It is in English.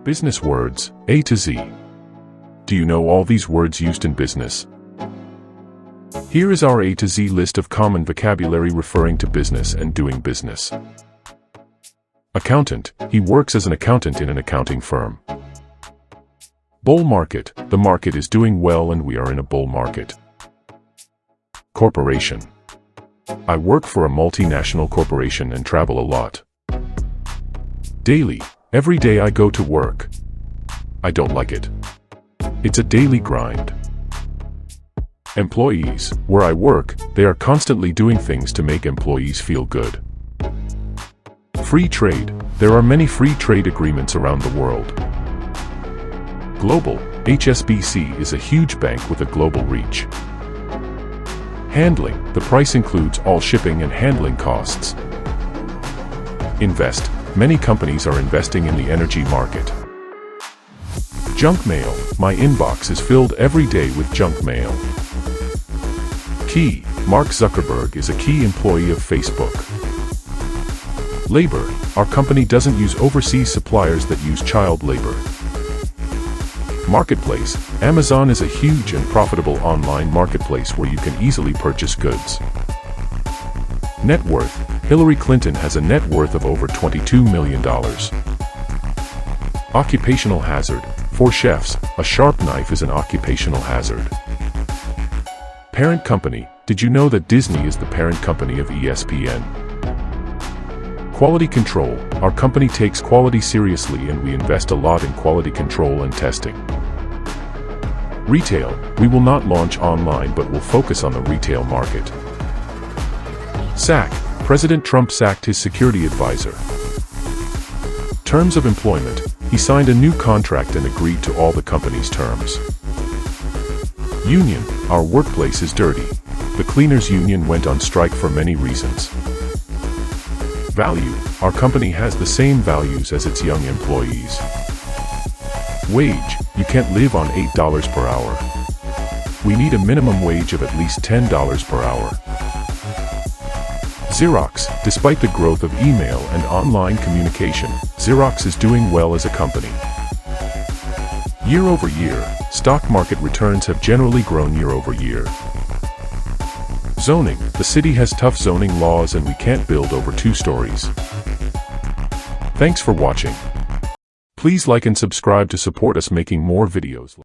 Business words, A to Z. Do you know all these words used in business? Here is our A to Z list of common vocabulary referring to business and doing business. Accountant, he works as an accountant in an accounting firm. Bull market, the market is doing well and we are in a bull market. Corporation, I work for a multinational corporation and travel a lot. Daily, every day I go to work. I don't like it. It's a daily grind. Employees, where I work, they are constantly doing things to make employees feel good. Free trade, there are many free trade agreements around the world. Global, HSBC is a huge bank with a global reach. Handling, the price includes all shipping and handling costs. Invest, many companies are investing in the energy market. Junk mail, my inbox is filled every day with junk mail. Key, Mark Zuckerberg is a key employee of Facebook. Labor, our company doesn't use overseas suppliers that use child labor. Marketplace, Amazon is a huge and profitable online marketplace where you can easily purchase goods. Net worth, Hillary Clinton has a net worth of over $22 million. Occupational hazard, for chefs, a sharp knife is an occupational hazard. Parent company, did you know that Disney is the parent company of ESPN? Quality control, our company takes quality seriously and we invest a lot in quality control and testing. Retail, we will not launch online but will focus on the retail market. Sack, President Trump sacked his security advisor. Terms of employment, he signed a new contract and agreed to all the company's terms. Union, our workplace is dirty. The cleaners union went on strike for many reasons. Value, our company has the same values as its young employees. Wage, you can't live on $8 per hour. We need a minimum wage of at least $10 per hour. Xerox, despite the growth of email and online communication, Xerox is doing well as a company. Year over year, stock market returns have generally grown year over year. Zoning, the city has tough zoning laws and we can't build over 2 stories. Thanks for watching. Please like and subscribe to support us making more videos.